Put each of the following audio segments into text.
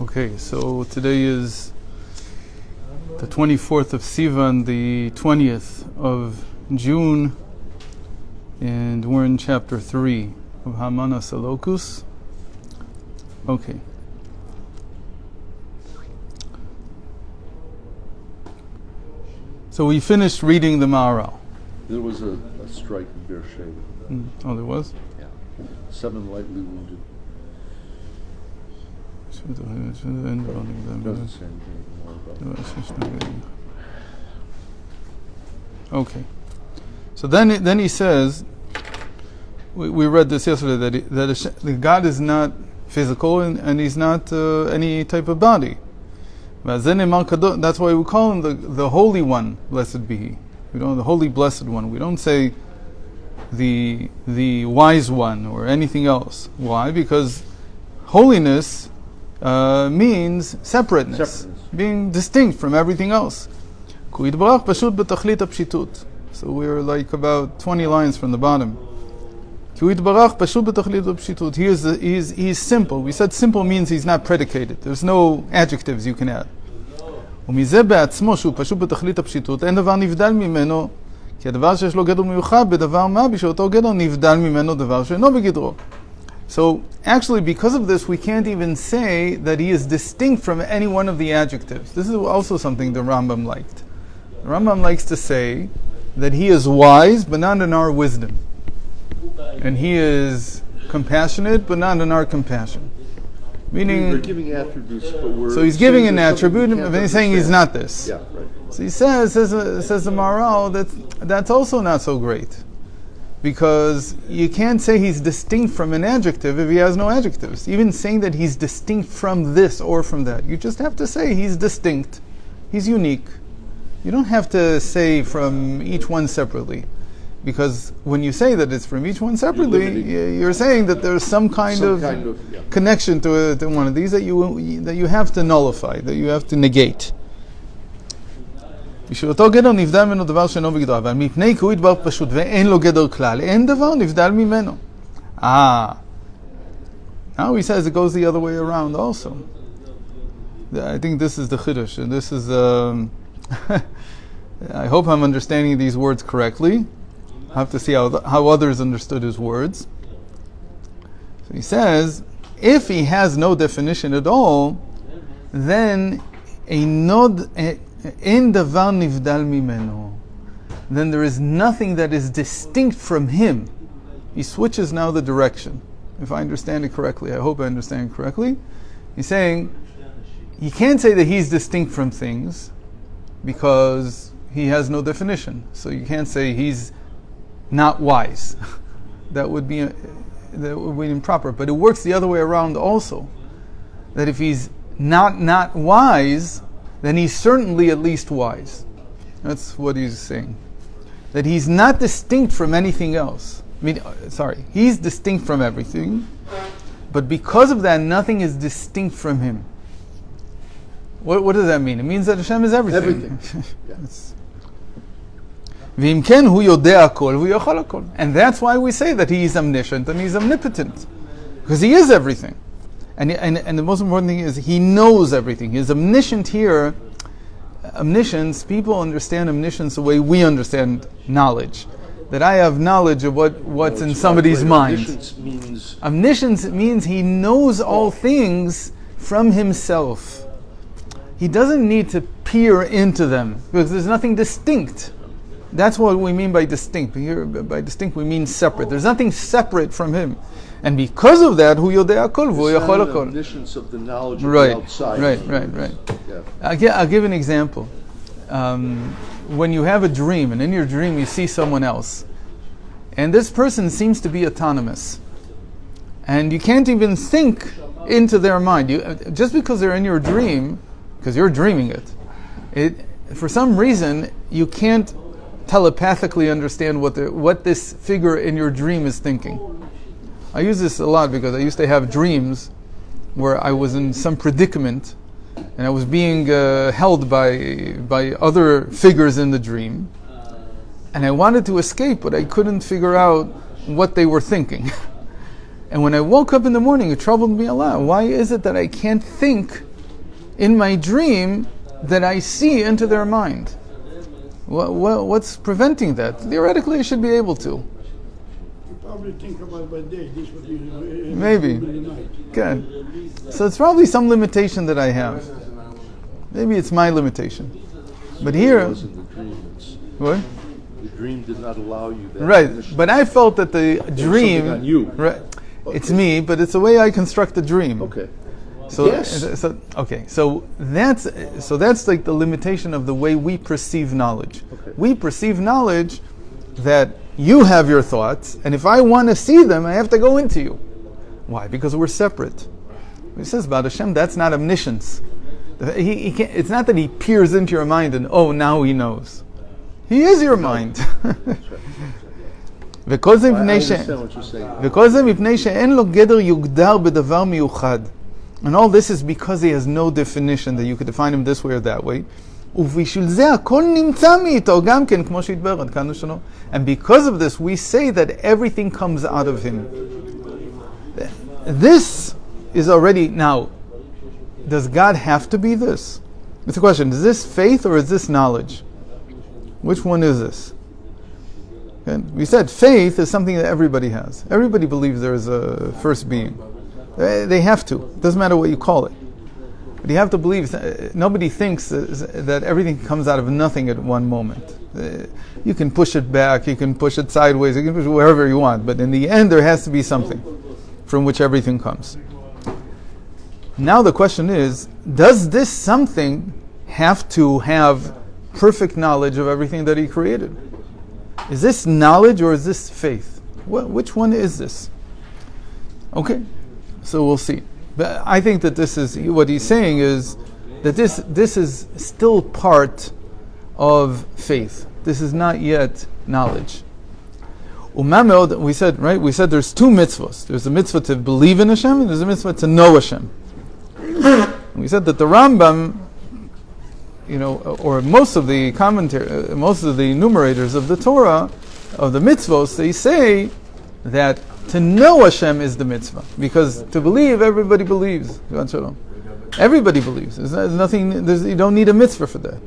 Okay, so today is the 24th of Sivan, the 20th of June, and we're in chapter 3 of Hamana Salokus. Okay. So we finished reading the Maharal. There was a strike in Beersheba. Oh, there was? Yeah. 7 lightly wounded. Doesn't say anything more about it. Okay. So then he says, we read this yesterday, that God is not physical and he's not any type of body. That's why we call him the Holy One, blessed be he. We don't the Holy Blessed One. We don't say the Wise One or anything else. Why? Because holiness means separateness, being distinct from everything else. So we're like about 20 lines from the bottom. He is simple. We said simple means he's not predicated. There's no adjectives you can add. ומזה בעצמו שהוא פשוט בתכלית הפשיטות, אין דבר נבדל ממנו, כי הדבר שיש לו גדר מיוחד בדבר מה, בשאותו גדר נבדל ממנו דבר שאינו בגדרו. So, actually, because of this, we can't even say that he is distinct from any one of the adjectives. This is also something the Rambam liked. The Rambam likes to say that he is wise, but not in our wisdom. And he is compassionate, but not in our compassion. Meaning, we're giving attributes, but we're so he's giving an attribute, and he's saying he's not this. Yeah, right. So he says the Maharal, that's also not so great. Because you can't say he's distinct from an adjective if he has no adjectives. Even saying that he's distinct from this or from that. You just have to say he's distinct. He's unique. You don't have to say from each one separately. Because when you say that it's from each one separately, you're saying that there's some kind of connection to one of these that you have to nullify, that you have to negate. בשביל גדר נבדל ממנו דבר שאינו בגדרו, אבל מפני כי הוא ידבר פשוט ואין לו גדר כלל, אין דבר נבדל ממנו. Now he says it goes the other way around also. I think this is the Chiddush, and this is, I hope I'm understanding these words correctly. I have to see how others understood his words. So he says, if he has no definition at all, then then there is nothing that is distinct from him. He switches now the direction. If I understand it correctly, I hope I understand it correctly. He's saying, you can't say that he's distinct from things because he has no definition. So you can't say he's not wise. That would be improper. But it works the other way around also. That if he's not wise, then he's certainly at least wise. That's what he's saying. That he's not distinct from anything else. He's distinct from everything, but because of that, nothing is distinct from him. What does that mean? It means that Hashem is everything. And that's why we say that he is omniscient and he's omnipotent. Because he is everything. And the most important thing is he knows everything. He's omniscient here. Omniscience, people understand omniscience the way we understand knowledge. That I have knowledge of what's in somebody's mind. Omniscience means he knows all things from himself. He doesn't need to peer into them because there's nothing distinct. That's what we mean by distinct. Here, by distinct, we mean separate. There's nothing separate from him. And because of that, hu yodea kol v'hu yachol hakol. Omniscience of the knowledge of the outside. Right. Yeah. I'll give an example. When you have a dream, and in your dream you see someone else, and this person seems to be autonomous, and you can't even think into their mind. Just because they're in your dream, because you're dreaming it, for some reason you can't telepathically understand what this figure in your dream is thinking. I use this a lot because I used to have dreams where I was in some predicament and I was being held by other figures in the dream, and I wanted to escape, but I couldn't figure out what they were thinking. And when I woke up in the morning, it troubled me a lot. Why is it that I can't think in my dream that I see into their mind. What's preventing that? Theoretically, I should be able to. You probably think about by day, this would be Maybe. in the night. Good. So it's probably some limitation that I have. Maybe it's my limitation. But here, It wasn't the dream. what? The dream did not allow you that. Right. initial- But I felt that the dream, something on you. right? It's me, but it's the way I construct the dream. Okay. So, Yes. so that's like the limitation of the way we perceive knowledge. Okay. We perceive knowledge that you have your thoughts, and if I want to see them, I have to go into you. Why? Because we're separate. He says about Hashem, that's not omniscience. He can't, it's not that he peers into your mind and now he knows. He is your mind. וכל זה מפני ש... understand what you're saying. וכל זה מפני שאין לו גדר יוגדר בדבר מיוחד. And all this is because he has no definition that you could define him this way or that way. ובשביל זה הכל נמצא מאיתו גם כן, כמו שהתברר עד כאן לשונו. And because of this, we say that everything comes out of him. This is already... Now, does God have to be this? It's a question. Is this faith or is this knowledge? Which one is this? Okay. We said faith is something that everybody has. Everybody believes there is a first being. They have to. It doesn't matter what you call it. But you have to believe. Nobody thinks that everything comes out of nothing at one moment. You can push it back, you can push it sideways, you can push it wherever you want. But in the end, there has to be something from which everything comes. Now the question is, does this something have to have perfect knowledge of everything that he created? Is this knowledge or is this faith? Which one is this? Okay, so we'll see. But I think that this is, what he's saying is that this is still part of faith. This is not yet knowledge. We said, right? We said there's two mitzvahs. There's a mitzvah to believe in Hashem and there's a mitzvah to know Hashem. We said that the Rambam, or most of the commentary, most of the enumerators of the Torah, of the mitzvahs, they say that to know Hashem is the mitzvah. Because to believe, everybody believes. Everybody believes. There's nothing, you don't need a mitzvah for that.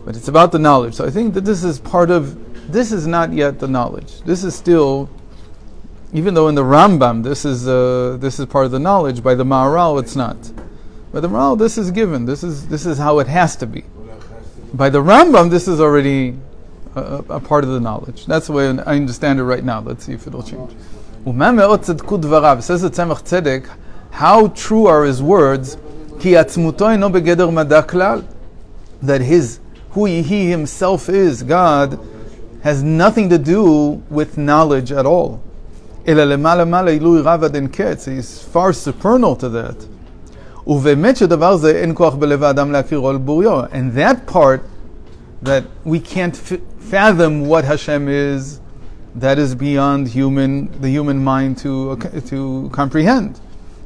But it's about the knowledge. So I think that this is part of, this is not yet the knowledge. This is still, even though in the Rambam this is part of the knowledge, by the Maharal it's not. By the Maharal this is given. This is how it has to be. By the Rambam this is already a part of the knowledge. That's the way I understand it right now. Let's see if it'll change. Says the Tzemach Tzedek, how true are his words? That who he himself is, God, has nothing to do with knowledge at all. He's far supernal to that. And that part, that we can't fathom what Hashem is, that is beyond the human mind to comprehend.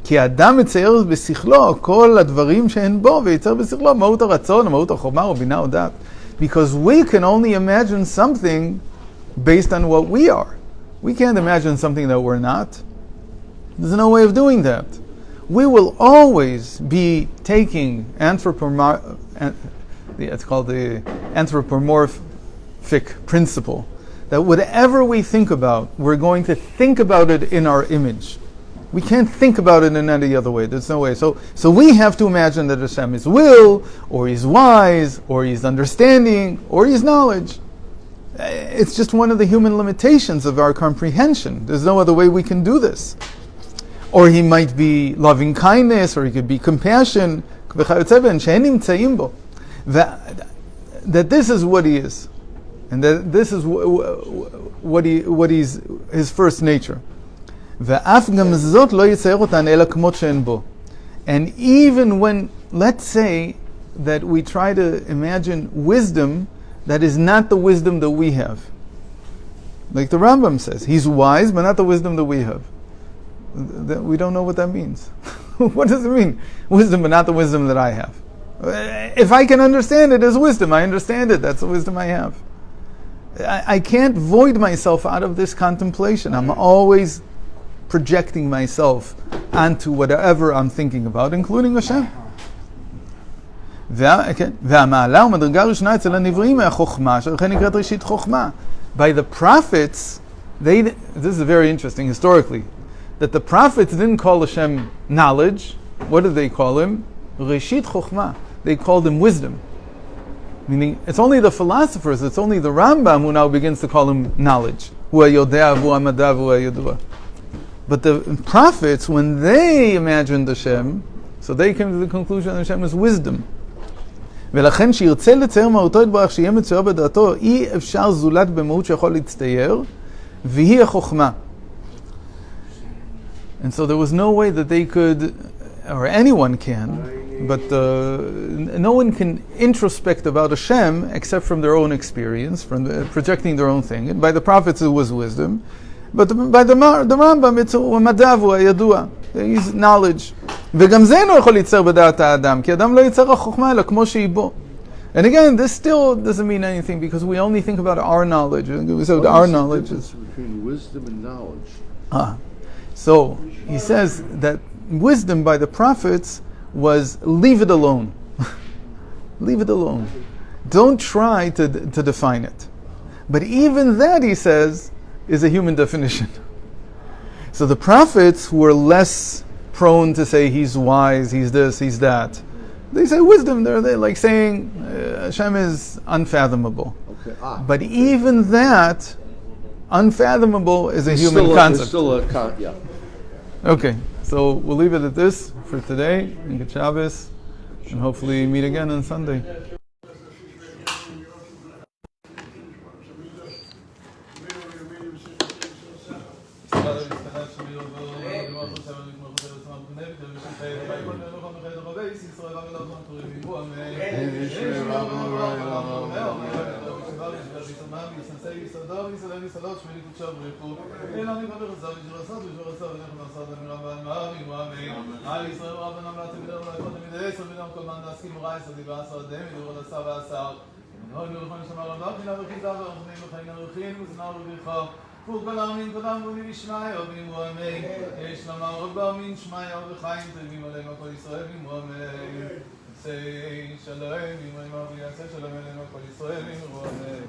כי האדם מצייר בשכלו כל הדברים שהן בו, ויצייר בשכלו מהות הרצון, מהות החוכמה, או בינה או דעת. Because we can only imagine something based on what we are. We can't imagine something that we're not. There's no way of doing that. We will always be taking it's called the anthropomorphic principle, that whatever we think about, we're going to think about it in our image. We can't think about it in any other way. There's no way. So we have to imagine that Hashem is will, or He's wise, or He's understanding, or He's knowledge. It's just one of the human limitations of our comprehension. There's no other way we can do this. Or He might be loving kindness, or He could be compassion, that this is what He is, and that this is what He's His first nature. And even when, let's say, that we try to imagine wisdom that is not the wisdom that we have. Like the Rambam says, he's wise, but not the wisdom that we have. We don't know what that means. What does it mean? Wisdom, but not the wisdom that I have. If I can understand it as wisdom, I understand it. That's the wisdom I have. I can't void myself out of this contemplation. I'm always projecting myself onto whatever I'm thinking about, including Hashem. והמעלה ומדרגה ראשונה אצל הנבראים מהחוכמה, שלכן נקראת ראשית חוכמה. By the prophets, this is very interesting historically, that the prophets didn't call Hashem knowledge. What did they call him? Reshit Chokhmah. They called him wisdom. Meaning, it's only the philosophers, it's only the Rambam who now begins to call him knowledge. Hu hayodea, hu hamadav, hu hayodua. But the prophets, when they imagined Hashem, so they came to the conclusion that Hashem is wisdom. ולכן שירצה לצייר מהותו יתברך שיהיה מצויר בדעתו, אי אפשר זולת במהות שיכול להצטייר, והיא החוכמה. And so there was no way that they could, or anyone can, but no one can introspect about Hashem except from their own experience, from projecting their own thing. And by the prophets it was wisdom, but by the Rambam it's המדע והוא הידוע, he's knowledge. וגם זה אינו יכול ליצר בדעת האדם, כי אדם לא ייצר החוכמה אלא כמו שהיא בו. And again, this still doesn't mean anything because we only think about our knowledge. So our knowledge is between wisdom and knowledge. So he says that wisdom by the prophets was leave it alone. Leave it alone. Don't try to define it. But even that, he says, is a human definition. So the prophets were less prone to say he's wise, he's this, he's that. They say wisdom. They're like saying Hashem is unfathomable. Okay. But even that, unfathomable is a human concept. It's still yeah. Okay, so we'll leave it at this for today. And good Shabbos, and hopefully meet again on Sunday. וכל העמים כולם בו מבשמעיה ואמרו אמן. יש לומר רבה מן שמעיה וחיים טובים עלינו כל ישראל ואמרו אמן. עשה שלום, אמרו אמרו יעשה שלום עלינו כל ישראל ואמרו אמן.